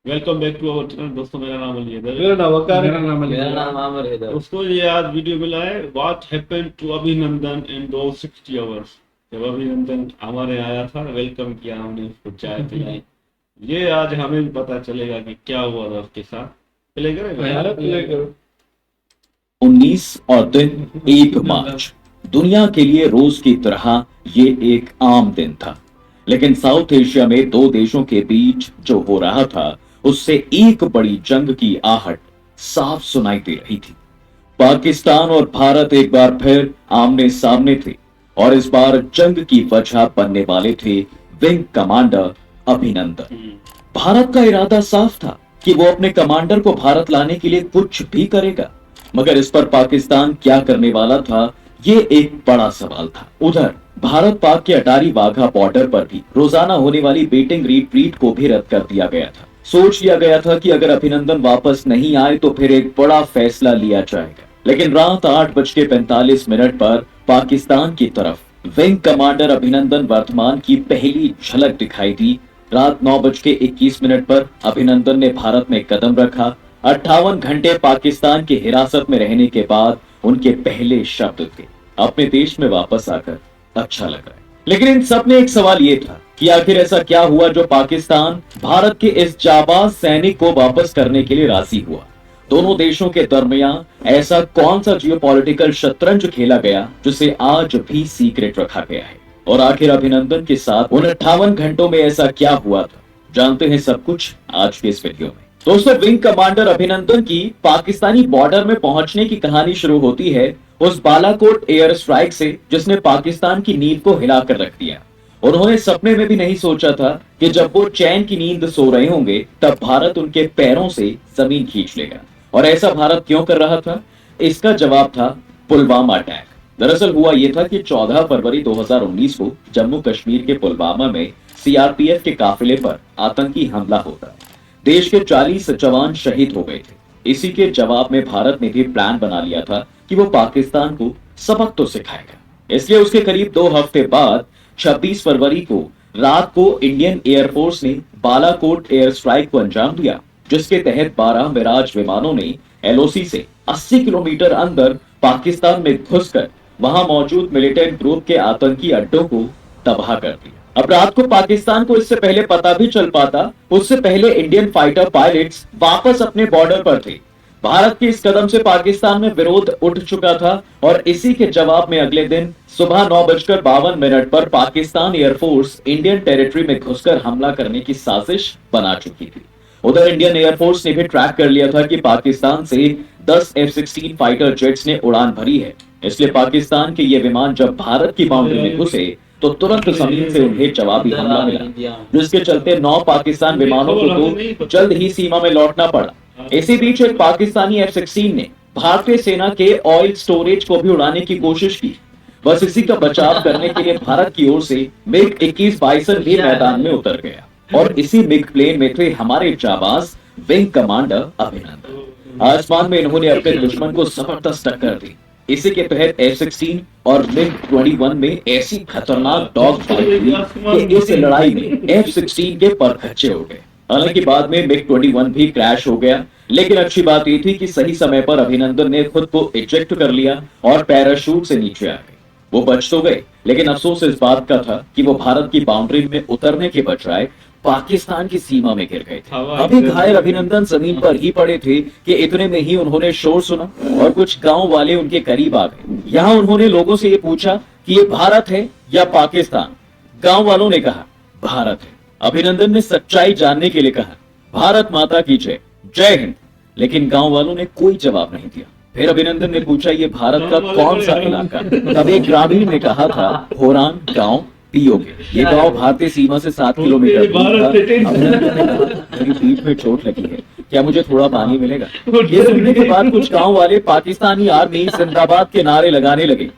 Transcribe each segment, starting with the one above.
Welcome back to our channel. दोस्तों, मेरा नाम अली है। मेरा नाम वकार है। मेरा नाम अली मेरा है। नाम आमिर है। दोस्तों, ये आज वीडियो मिला है व्हाट हैपेंड टू अभिनंदन इन दो 60 आवर्स। जब अभिनंदन हमारे आया था, वेलकम किया हमने, उसको चाय पिलाई। ये आज हमें भी पता चलेगा कि क्या हुआ था उसके साथ। प्ले करेगा यार प्ले करो। 19 और दिन 1 मार्च दुनिया के लिए रोज की तरह ये एक आम दिन था। लेकिन साउथ एशिया में दो देशों के बीच जो हो रहा था उससे एक बड़ी जंग की आहट साफ सुनाई दे रही थी। पाकिस्तान और भारत एक बार फिर आमने सामने थे और इस बार जंग की वजह बनने वाले थे विंग कमांडर अभिनंदन। भारत का इरादा साफ था कि वो अपने कमांडर को भारत लाने के लिए कुछ भी करेगा, मगर इस पर पाकिस्तान क्या करने वाला था, ये एक बड़ा सवाल था। उधर भारत पाक के अटारी वाघा बॉर्डर पर भी रोजाना होने वाली बेटिंग रिट्रीट को भी रद्द कर दिया गया था। सोच लिया गया था कि अगर अभिनंदन वापस नहीं आए तो फिर एक बड़ा फैसला लिया जाएगा। लेकिन रात 8:45 पर पाकिस्तान की तरफ विंग कमांडर अभिनंदन वर्धमान की पहली झलक दिखाई दी। रात 9:21 पर अभिनंदन ने भारत में कदम रखा। 58 घंटे पाकिस्तान की हिरासत में रहने के बाद उनके पहले शब्द थे, अपने देश में वापस आकर अच्छा लग रहा है। लेकिन इन सब में एक सवाल ये था कि आखिर ऐसा क्या हुआ जो पाकिस्तान भारत के इस जाबाज सैनिक को वापस करने के लिए राजी हुआ। दोनों देशों के दरमियान ऐसा कौन सा जियोपॉलिटिकल शतरंज खेला गया जिसे आज भी सीक्रेट रखा गया है, और आखिर अभिनंदन के साथ उन 58 घंटों में ऐसा क्या हुआ था, जानते हैं सब कुछ आज के इस वीडियो में। दोस्तों, विंग कमांडर अभिनंदन की पाकिस्तानी बॉर्डर में पहुंचने की कहानी शुरू होती है उस बालाकोट एयर स्ट्राइक से जिसने पाकिस्तान की नींद को हिलाकर रख दिया। उन्होंने सपने में भी नहीं सोचा था कि जब वो चैन की नींद सो रहे होंगे तब भारत उनके पैरों से जमीन खींच लेगा। और ऐसा भारत क्यों कर रहा था? इसका जवाब था पुलवामा अटैक। दरअसल हुआ यह था कि 14 फरवरी 2019 को जम्मू कश्मीर के पुलवामा में सीआरपीएफ के काफिले पर आतंकी हमला होता है। देश के 40 जवान शहीद हो गए थे। इसी के जवाब में भारत ने भी प्लान बना लिया था कि वो पाकिस्तान को सबक तो सिखाएगा। इसलिए उसके करीब 2 हफ्ते बाद 26 फरवरी को रात को इंडियन एयरफोर्स ने बालाकोट एयर स्ट्राइक को अंजाम दिया, जिसके तहत 12 मिराज विमानों ने एलओसी से 80 किलोमीटर अंदर पाकिस्तान में घुसकर वहां मौजूद मिलिटेंट ग्रुप के आतंकी अड्डों को तबाह कर दिया। अब रात को पाकिस्तान को इससे पहले पता भी चल पाता, उससे पहले इंडियन फाइटर पायलट्स वापस अपने बॉर्डर पर थे। भारत के इस कदम से पाकिस्तान में विरोध उठ चुका था और इसी के जवाब में अगले दिन सुबह 9:52 पर पाकिस्तान एयरफोर्स इंडियन टेरिटरी में घुसकर हमला करने की साजिश बना चुकी थी। उधर इंडियन एयरफोर्स ने भी ट्रैक कर लिया था कि पाकिस्तान से 10 F-16 फाइटर जेट्स ने उड़ान भरी है। इसलिए पाकिस्तान के ये विमान जब भारत की बाउंड्री में घुसे तो तुरंत जमीन से उन्हें जवाबी हमला मिला, जिसके चलते 9 पाकिस्तान विमानों को तो जल्द ही सीमा में लौटना पड़ा। इसी बीच एक पाकिस्तानी F-16 ने भारतीय सेना के ऑयल स्टोरेज को भी उड़ाने की कोशिश की। बस इसी का बचाव करने के लिए भारत की ओर से मिग 21 बाइसन भी मैदान में उतर गया और इसी मिग प्लेन में थे हमारे जाबाज विंग कमांडर अभिनंदन। आसमान में इन्होंने अपने दुश्मन को जबरदस्त टक्कर दी। इसी के तहत F-16 और मिग 21 में ऐसी खतरनाक डॉग फाइट हुई कि इस लड़ाई में F-16 के पर खच्चे हो गए। हालांकि बाद में मिग 21 भी क्रैश हो गया, लेकिन अच्छी बात यह थी कि सही समय पर अभिनंदन ने खुद को इजेक्ट कर लिया और पैराशूट से नीचे आ गए। वो बच तो गए, लेकिन अफसोस इस बात का था कि वो भारत की बाउंड्री में उतरने के बजाय पाकिस्तान की सीमा में गिर गए थे। अभी घायल अभिनंदन जमीन पर ही पड़े थे कि इतने में ही उन्होंने शोर सुना और कुछ गांव वाले उनके करीब आ गए। यहाँ उन्होंने लोगों से ये पूछा कि ये भारत है या पाकिस्तान। गांव वालों ने कहा भारत है। अभिनंदन ने सच्चाई जानने के लिए कहा भारत माता की जय, जय हिंद। लेकिन गांव वालों ने कोई जवाब नहीं दिया। फिर अभिनंदन ने पूछा ये भारत का कौन सा इलाका? तब एक ग्रामीण ने कहा था होरान गांव पीओके। ये गांव भारतीय सीमा से 7 किलोमीटर दूर था। अभिनंदन ने कहा मेरी पीठ में चोट लगी है, क्या मुझे थोड़ा पानी मिलेगा? ये सुनने के बाद कुछ गांव वाले पाकिस्तानी आर्मी जिंदाबाद के नारे लगाने लगे।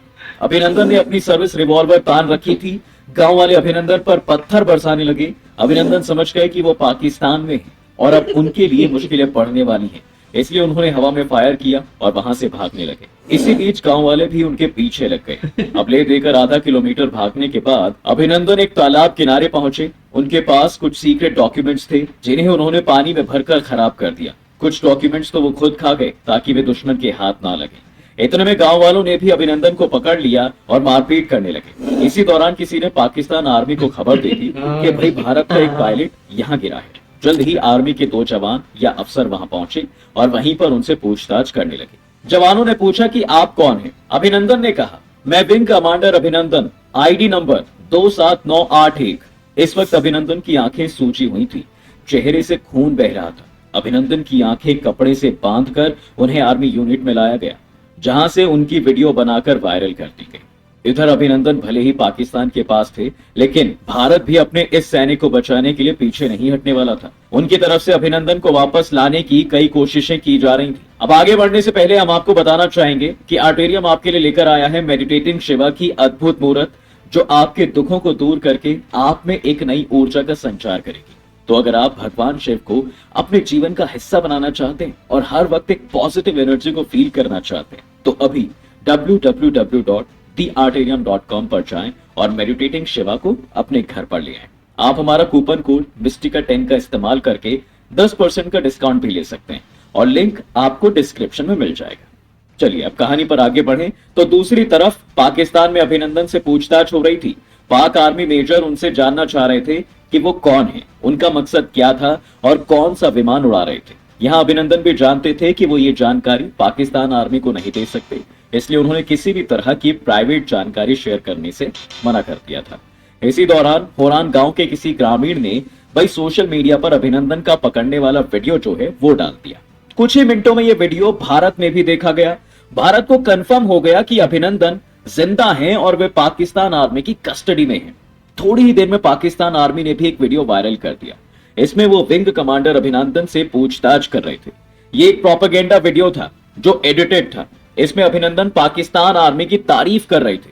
अभिनंदन ने अपनी सर्विस रिवॉल्वर तान रखी थी। गांव वाले अभिनंदन पर पत्थर बरसाने लगे। अभिनंदन समझ गए कि वो पाकिस्तान में है और अब उनके लिए मुश्किलें पड़ने वाली हैं। इसलिए उन्होंने हवा में फायर किया और वहां से भागने लगे। इसी बीच गांव वाले भी उनके पीछे लग गए। अब ले देकर आधा किलोमीटर भागने के बाद अभिनंदन एक तालाब किनारे पहुंचे। उनके पास कुछ सीक्रेट डॉक्यूमेंट्स थे जिन्हें उन्होंने पानी में भरकर खराब कर दिया। कुछ डॉक्यूमेंट्स तो वो खुद खा गए ताकि वे दुश्मन के हाथ ना लगे। इतने में गांव वालों ने भी अभिनंदन को पकड़ लिया और मारपीट करने लगे। इसी दौरान किसी ने पाकिस्तान आर्मी को खबर दे दी कि भाई भारत का एक पायलट यहाँ गिरा है। जल्द ही आर्मी के 2 जवान या अफसर वहां पहुंचे और वहीं पर उनसे पूछताछ करने लगे। जवानों ने पूछा कि आप कौन हैं? अभिनंदन ने कहा, मैं विंग कमांडर अभिनंदन, आईडी नंबर 27981। इस वक्त अभिनंदन की आंखें सूजी हुई थी, चेहरे से खून बह रहा था। अभिनंदन की आंखें कपड़े से बांधकर उन्हें आर्मी यूनिट में लाया गया, जहां से उनकी वीडियो बनाकर वायरल कर दी गई। इधर अभिनंदन भले ही पाकिस्तान के पास थे, लेकिन भारत भी अपने इस सैनिक को बचाने के लिए पीछे नहीं हटने वाला था। उनकी तरफ से अभिनंदन को वापस लाने की कई कोशिशें की जा रही थी। अब आगे बढ़ने से पहले हम आपको बताना चाहेंगे कि आर्टेरियम आपके लिए लेकर आया है मेडिटेटिंग शिवा की अद्भुत मूर्त, जो आपके दुखों को दूर करके आप में एक नई ऊर्जा का संचार करेगी। तो अगर आप भगवान शिव को अपने जीवन का हिस्सा बनाना चाहते हैं और हर वक्त एक पॉजिटिव एनर्जी को फील करना चाहते हैं, तो अभी www.theartarium.com पर जाएं और मेडिटेटिंग शिवा को अपने घर पर ले आएं। आप हमारा कूपन कोड मिस्टिका 10 का इस्तेमाल करके 10% का डिस्काउंट भी ले सकते हैं और लिंक आपको डिस्क्रिप्शन में मिल जाएगा। चलिए अब कहानी पर आगे बढ़ें तो दूसरी तरफ पाकिस्तान में अभिनंदन से पूछताछ हो रही थी। पाक आर्मी मेजर उनसे जानना चाह रहे थे कि वो कौन है, उनका मकसद क्या था और कौन सा विमान उड़ा रहे थे। यहाँ अभिनंदन भी जानते थे कि वो ये जानकारी पाकिस्तान आर्मी को नहीं दे सकते, इसलिए उन्होंने किसी भी तरह की प्राइवेट जानकारी शेयर करने से मना कर दिया था। इसी दौरान होरान गांव के किसी ग्रामीण ने भाई सोशल मीडिया पर अभिनंदन का पकड़ने वाला वीडियो जो है वो डाल दिया। कुछ ही मिनटों में ये वीडियो भारत में भी देखा गया। भारत को कंफर्म हो गया कि अभिनंदन जिंदा हैं और वे पाकिस्तान आर्मी की कस्टडी में हैं। थोड़ी ही देर में पाकिस्तान आर्मी ने भी एक वीडियो वायरल कर दिया। इसमें वो विंग कमांडर अभिनंदन से पूछताछ कर रहे थे। ये एक प्रोपेगेंडा वीडियो था जो एडिटेड था। इसमें अभिनंदन पाकिस्तान आर्मी की तारीफ कर रहे थे।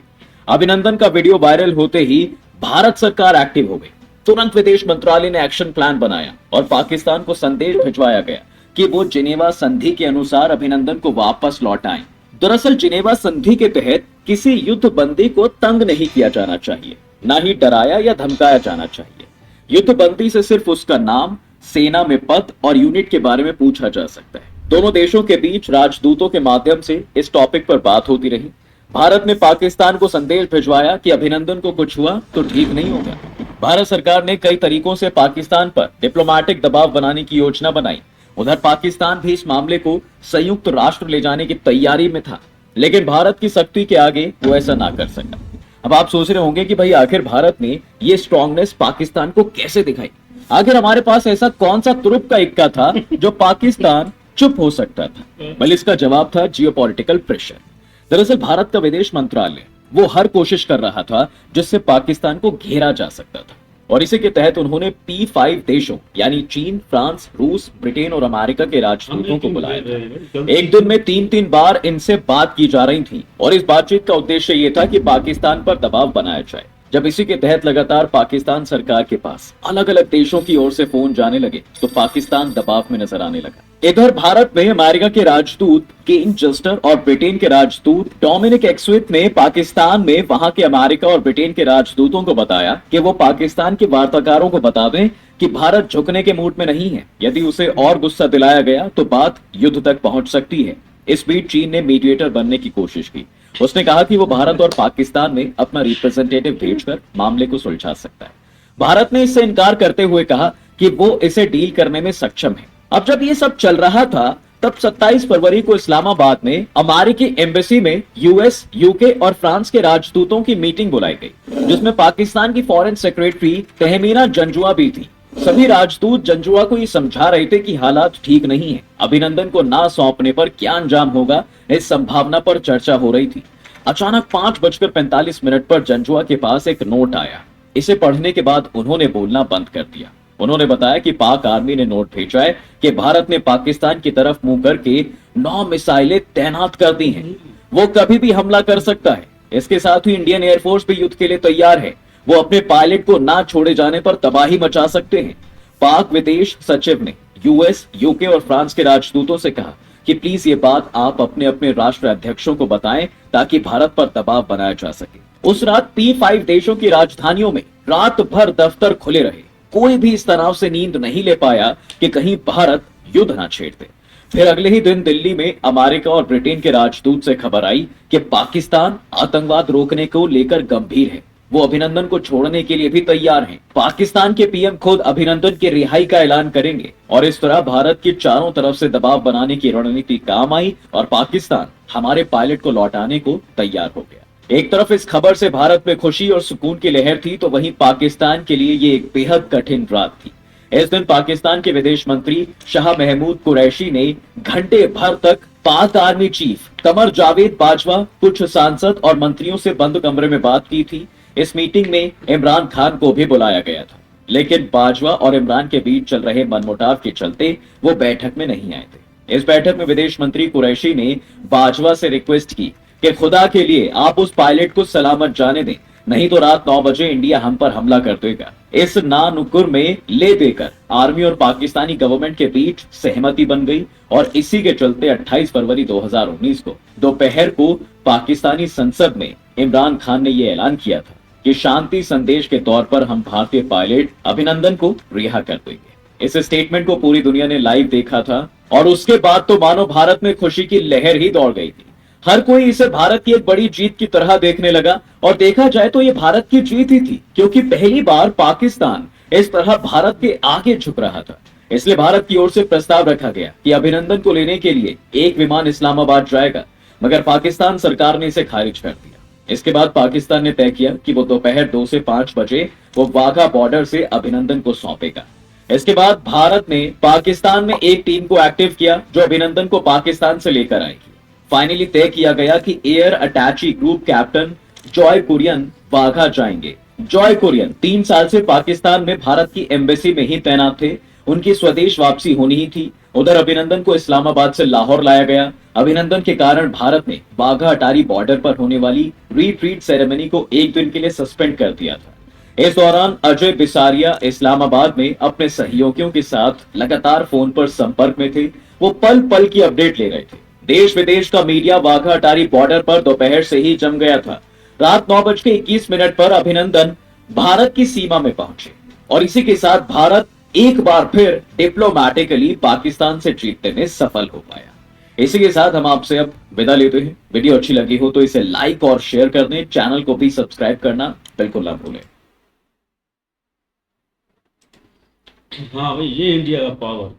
अभिनंदन का वीडियो वायरल होते ही भारत सरकार एक्टिव हो गई। तुरंत विदेश मंत्रालय ने एक्शन प्लान बनाया और पाकिस्तान को संदेश भिजवाया गया कि वो जिनेवा संधि के अनुसार अभिनंदन को वापस लौटाएं। दरअसल जिनेवा संधि के तहत किसी युद्ध बंदी को तंग नहीं किया जाना चाहिए, ना ही डराया या धमकाया जाना चाहिए। युद्ध बंदी से सिर्फ उसका नाम, सेना में पद और यूनिट के बारे में पूछा जा सकता है। दोनों देशों के बीच राजदूतों के माध्यम से इस टॉपिक पर बात होती रही। भारत ने पाकिस्तान को संदेश भिजवाया कि अभिनंदन को कुछ हुआ तो ठीक नहीं होगा। भारत सरकार ने कई तरीकों से पाकिस्तान पर डिप्लोमेटिक दबाव बनाने की योजना बनाई। उधर पाकिस्तान भी इस मामले को संयुक्त राष्ट्र ले जाने की तैयारी में था, लेकिन भारत की सख्ती के आगे वो ऐसा ना कर सका। अब आप सोच रहे होंगे कि भाई आखिर भारत ने ये स्ट्रॉन्गनेस पाकिस्तान को कैसे दिखाई? आखिर हमारे पास ऐसा कौन सा तुरुप का इक्का था जो पाकिस्तान चुप हो सकता था? बल्कि इसका जवाब था जियोपॉलिटिकल प्रेशर। दरअसल भारत का विदेश मंत्रालय वो हर कोशिश कर रहा था जिससे पाकिस्तान को घेरा जा सकता था, और इसी के तहत उन्होंने P5 देशों यानी चीन, फ्रांस, रूस, ब्रिटेन और अमेरिका के राजदूतों को बुलाया था। एक दिन में 3-3 बार इनसे बात की जा रही थी और इस बातचीत का उद्देश्य ये था कि पाकिस्तान पर दबाव बनाया जाए। जब इसी के तहत लगातार पाकिस्तान सरकार के पास अलग अलग देशों की ओर से फोन जाने लगे तो पाकिस्तान दबाव में नजर आने लगा। इधर भारत में अमेरिका के राजदूत केन जस्टर और ब्रिटेन के राजदूत डोमिनिक एक्सविथ ने पाकिस्तान में वहां के अमेरिका और ब्रिटेन के राजदूतों को बताया कि वो पाकिस्तान के वार्ताकारों को बता दें कि भारत झुकने के मूड में नहीं है। यदि उसे और गुस्सा दिलाया गया तो बात युद्ध तक पहुंच सकती है। इस बीच चीन ने मीडिएटर बनने की कोशिश की। उसने कहा कि वो भारत और पाकिस्तान में अपना रिप्रेजेंटेटिव भेजकर मामले को सुलझा सकता है। भारत ने इससे इनकार करते हुए कहा कि वो इसे डील करने में सक्षम है। अब जब ये सब चल रहा था तब 27 फरवरी को इस्लामाबाद में अमेरिकी एम्बेसी में यूएस, यूके और फ्रांस के राजदूतों की मीटिंग बुलाई गई, जिसमें पाकिस्तान की फॉरेन सेक्रेटरी तहमीना जंजुआ भी थी। सभी राजदूत जंजुआ को ये समझा रहे थे कि हालात ठीक नहीं है। अभिनंदन को ना सौंपने पर क्या अंजाम होगा, इस संभावना पर चर्चा हो रही थी। अचानक 5:45 पर जंजुआ के पास एक नोट आया। इसे पढ़ने के बाद उन्होंने बोलना बंद कर दिया। उन्होंने बताया कि पाक आर्मी ने नोट भेजा है कि भारत ने पाकिस्तान की तरफ मुंह करके 9 मिसाइलें तैनात कर दी हैं। वो कभी भी हमला कर सकता है। इसके साथ ही इंडियन एयरफोर्स भी युद्ध के लिए तैयार है। वो अपने पायलट को ना छोड़े जाने पर तबाही मचा सकते हैं। पाक विदेश सचिव ने यूएस, यूके और फ्रांस के राजदूतों से कहा कि प्लीज ये बात आप अपने अपने राष्ट्र अध्यक्षों को बताएं ताकि भारत पर दबाव बनाया जा सके। उस रात P5 देशों की राजधानियों में रात भर दफ्तर खुले रहे। कोई भी इस तनाव से नींद नहीं ले पाया कि कहीं भारत युद्ध ना छेड़ दे। फिर अगले ही दिन दिल्ली में अमेरिका और ब्रिटेन के राजदूत से खबर आई कि पाकिस्तान आतंकवाद रोकने को लेकर गंभीर है, वो अभिनंदन को छोड़ने के लिए भी तैयार हैं। पाकिस्तान के पीएम खुद अभिनंदन की रिहाई का ऐलान करेंगे और इस तरह भारत की चारों तरफ से दबाव बनाने की रणनीति काम आई और पाकिस्तान हमारे पायलट को लौटाने को तैयार हो गया। एक तरफ इस खबर से भारत में खुशी और सुकून की लहर थी, तो वहीं पाकिस्तान के लिए ये एक बेहद कठिन रात थी। इस दिन पाकिस्तान के विदेश मंत्री शाह महमूद कुरैशी ने घंटे भर तक पाक आर्मी चीफ कमर जावेद बाजवा, कुछ सांसद और मंत्रियों से बंद कमरे में बात की थी। इस मीटिंग में इमरान खान को भी बुलाया गया था, लेकिन बाजवा और इमरान के बीच चल रहे मनमुटाव के चलते वो बैठक में नहीं आए थे। इस बैठक में विदेश मंत्री कुरैशी ने बाजवा से रिक्वेस्ट की कि खुदा के लिए आप उस पायलट को सलामत जाने दें, नहीं तो रात 9 बजे इंडिया हम पर हमला कर देगा। इस नानुकुर में ले देकर आर्मी और पाकिस्तानी गवर्नमेंट के बीच सहमति बन गई और इसी के चलते 28 फरवरी 2019 को दोपहर को पाकिस्तानी संसद में इमरान खान ने यह ऐलान किया था कि शांति संदेश के तौर पर हम भारतीय पायलट अभिनंदन को रिहा कर देंगे। इस स्टेटमेंट को पूरी दुनिया ने लाइव देखा था और उसके बाद तो मानो भारत में खुशी की लहर ही दौड़ गई थी। हर कोई इसे भारत की एक बड़ी जीत की तरह देखने लगा और देखा जाए तो ये भारत की जीत ही थी, क्योंकि पहली बार पाकिस्तान इस तरह भारत के आगे झुक रहा था। इसलिए भारत की ओर से प्रस्ताव रखा गया कि अभिनंदन को लेने के लिए एक विमान इस्लामाबाद जाएगा, मगर पाकिस्तान सरकार ने इसे खारिज कर दिया। इसके बाद पाकिस्तान ने तय किया कि वो दोपहर 2 से 5 बजे वो वाघा बॉर्डर से अभिनंदन को सौंपेगा। इसके बाद भारत ने पाकिस्तान में एक टीम को एक्टिव किया जो अभिनंदन को पाकिस्तान से लेकर आएगी। फाइनली तय किया गया कि air attache group captain Joy Kurian Wagah जाएंगे। जॉय कुरियन 3 साल से पाकिस्तान में भारत की एम्बेसी में ही तैनात थे, उनकी स्वदेश वापसी होनी ही थी। उधर अभिनंदन को इस्लामाबाद से लाहौर लाया गया। अभिनंदन के कारण भारत ने वाघा अटारी बॉर्डर पर होने वाली रिट्रीट सेरेमनी को एक दिन के लिए सस्पेंड कर दिया था। इस दौरान अजय बिसारिया इस्लामाबाद में अपने सहयोगियों के साथ लगातार फोन पर संपर्क में थे। वो पल पल की अपडेट ले रहे थे। देश विदेश का मीडिया वाघा अटारी बॉर्डर पर दोपहर से ही जम गया था। रात 9:21 पर अभिनंदन भारत की सीमा में पहुंचे और इसी के साथ भारत एक बार फिर डिप्लोमैटिकली पाकिस्तान से जीतने में सफल हो पाया। इसी के साथ हम आपसे अब विदा लेते हैं। वीडियो अच्छी लगी हो तो इसे लाइक और शेयर कर दें, चैनल को भी सब्सक्राइब करना बिल्कुल ना भूलें। हाँ भाई, ये इंडिया का पावर,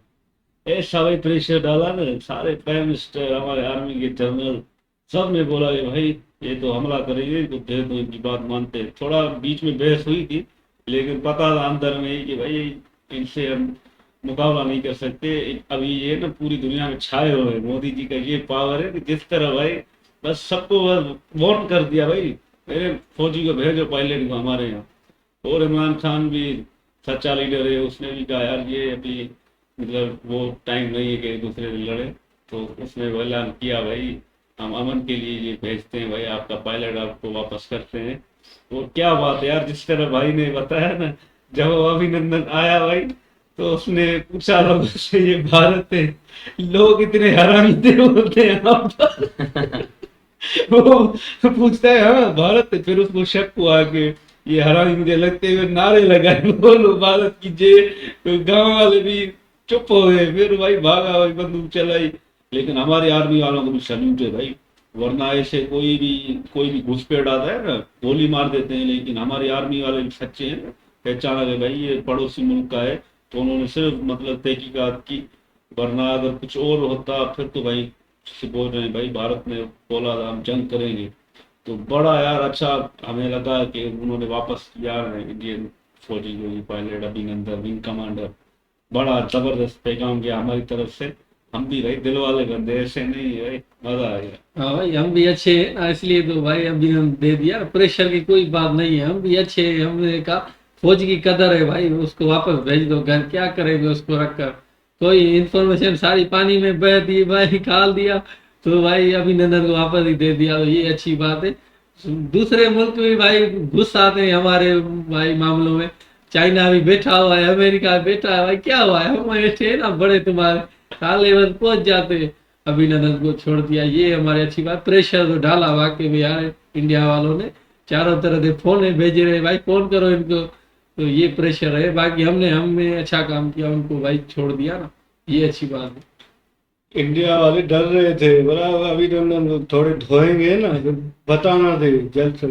ऐसा भाई प्रेशर डाला ना, सारे प्राइम मिनिस्टर, हमारे आर्मी के जनरल सब ने बोला कि भाई ये तो हमला करेंगे, तो थे तो इनकी बात मानते। थोड़ा बीच में बहस हुई थी, लेकिन पता था अंदर में ही कि भाई इनसे हम मुकाबला नहीं कर सकते। अभी ये ना पूरी दुनिया में छाए हुए हैं। मोदी जी का ये पावर है कि जिस तरह भाई बस सबको वार्न कर दिया, भाई मेरे फौजी को भेजो, पायलट को हमारे यहाँ। और इमरान खान भी सच्चा लीडर है, उसने भी कहा यार ये अभी मतलब वो टाइम नहीं है कि एक दूसरे से लड़े, तो उसने ऐलान किया भाई हम अमन के लिए ये भेजते हैं, भाई आपका पायलट आपको वापस करते हैं। और क्या बात है यार, जिस तरह भाई ने बताया ना, जब अभिनंदन आया भाई तो उसने पूछा लोगों से ये भारत है, लोग इतने हरामी बोलते हैं आप वो पूछता है हाँ भारत है, फिर उसको शक हुआ कि ये हरामी मुझे लगते हुए नारे लगाए बोलो भारत की जय। गांव वाले भी चुप हो गए, फिर भाई भागा, भाई बंदूक चलाई। लेकिन हमारी आर्मी वालों को भी सैल्यूट है भाई, वरना ऐसे कोई भी घुसपैठ आता है ना, गोली मार देते हैं। लेकिन हमारी आर्मी वाले भी सच्चे हैं, पहचाना गए भाई ये पड़ोसी मुल्क का है, तो उन्होंने सिर्फ मतलब तहकीकात की। वरना अगर कुछ और होता फिर तो भाई से बोल रहे हैं भाई भारत ने बोला था हम जंग करेंगे। तो बड़ा यार अच्छा हमें लगा कि उन्होंने वापस किया है इंडियन फौजी को, ये पायलट अभिनंदन विंग कमांडर, बड़ा जबरदस्त पैगाम गया हमारी तरफ से। हम भी भाई दिल वाले बंदे, ऐसे नहीं भाई, मजा आ गया। हाँ भाई हम भी अच्छे हैं ना, इसलिए तो भाई अभी हम दे दिया, प्रेशर की कोई बात नहीं है, हम भी अच्छे हैं। हमने कहा फौज की कदर है भाई, उसको वापस भेज दो घर, क्या करेंगे उसको रखकर। कोई इन्फॉर्मेशन सारी पानी में बह दी भाई, निकाल दिया, तो भाई अभिनंदन को वापस ही दे दिया, तो ये अच्छी बात है। दूसरे मुल्क में भाई घुस आते हैं हमारे भाई मामलों में, चाइना भी बैठा हुआ है, अमेरिका भी बैठा है, भाई क्या हुआ है, हमारे थे ना बड़े तुम्हारे, साले बस पहुंच जाते। अभिनंदन को छोड़ दिया, ये हमारी अच्छी बात, प्रेशर तो डाला वाकई में यार इंडिया वालों ने, चारों तरह से फोन है भेजे रहे भाई फोन करो इनको, तो ये प्रेशर है। बाकी हमने अच्छा काम किया, उनको भाई छोड़ दिया ना, ये अच्छी बात है। इंडिया वाले डर रहे थे, बराबर अभिनंदन को थोड़े धोएंगे ना तो बताना थे जल्द से।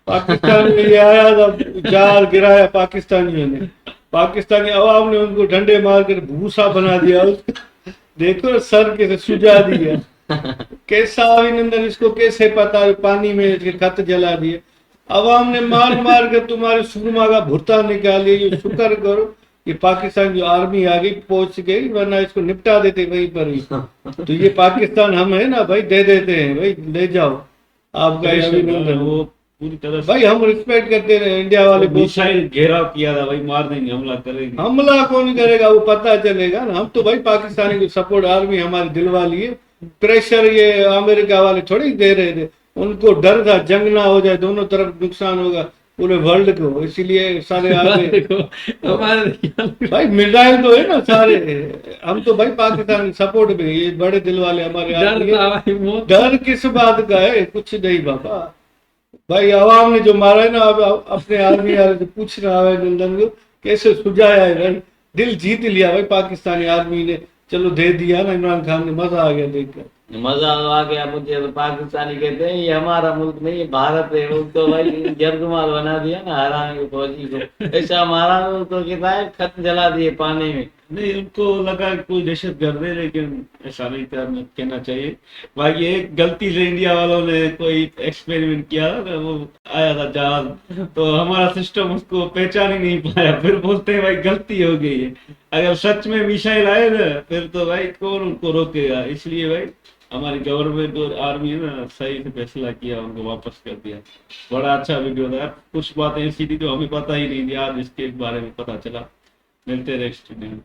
पाकिस्तान में ये आया था, जहाज गिराया पाकिस्तानियों ने, पाकिस्तानी अवाम ने उनको डंडे मार कर भूसा बना दिया उसको, देखो सर कैसे सुझा दिया। कैसा अभिनंदन, इसको कैसे पता, पानी में इसके खत जला दिए। अवाम ने मार मार कर तुम्हारे सुरमा का भुट्टा निकाल लिया, ये शुक्र करो ये पाकिस्तान जो आर्मी आ गई पहुंच गई, वरना इसको निपटा देते वहीं पर ही। तो ये पाकिस्तान हम है ना भाई, दे देते हैं भाई, ले जाओ आपका ये अभिनंदन। वो पूरी तरह से भाई हम रिस्पेक्ट करते रहे, इंडिया वाले मिसाइल घेराव किया था भाई, मार देंगे, हमला करेंगे। हमला कौन करेगा वो पता चलेगा ना। हम तो भाई पाकिस्तानी को सपोर्ट, आर्मी हमारे दिल वाली है। प्रेशर ये अमेरिका वाले थोड़ी दे रहे थे, उनको डर था जंग ना हो जाए, दोनों तरफ नुकसान होगा पूरे वर्ल्ड को, इसीलिए सारे आगे हमारे भाई मिसाइल तो है ना सारे। हम तो भाई पाकिस्तान सपोर्ट में, ये बड़े दिल वाले हमारे आदमी हैं। डर किस बात का है, कुछ नहीं बाबा। भाई आवाम ने जो मारा है ना, अब अपने आर्मी वाले से पूछ रहा है नंदन को कैसे सुझाया है भाई, दिल जीत लिया भाई पाकिस्तानी आर्मी ने, चलो दे दिया ना इमरान खान ने, मजा आ गया देखकर। मजा आ गया मुझे तो। पाकिस्तानी कहते हैं ये हमारा मुल्क नहीं, ये भारत है, मुल्क तो भाई जर्गमाल बना दिया ना हराने को फौजी को, ऐसा हमारा मुल्क तो कहता है खत जला दिए पानी में। नहीं, उनको लगा कि कोई दहशत गर्द है, लेकिन ऐसा नहीं कहना चाहिए। बाकी एक गलती से इंडिया वालों ने कोई एक्सपेरिमेंट किया था, वो आया था जहाज, तो हमारा सिस्टम उसको पहचान ही नहीं पाया, फिर बोलते हैं भाई गलती हो गई है। अगर सच में मिसाइल आए ना फिर तो भाई कौन उनको रोकेगा। इसलिए भाई हमारी गवर्नमेंट और आर्मी ने ना सही से फैसला किया, उनको वापस कर दिया। बड़ा अच्छा वीडियो था यार, कुछ बातें ऐसी थी जो हमें पता ही नहीं थी, आज इसके बारे में पता चला। मिलते रहे स्टूडेंट।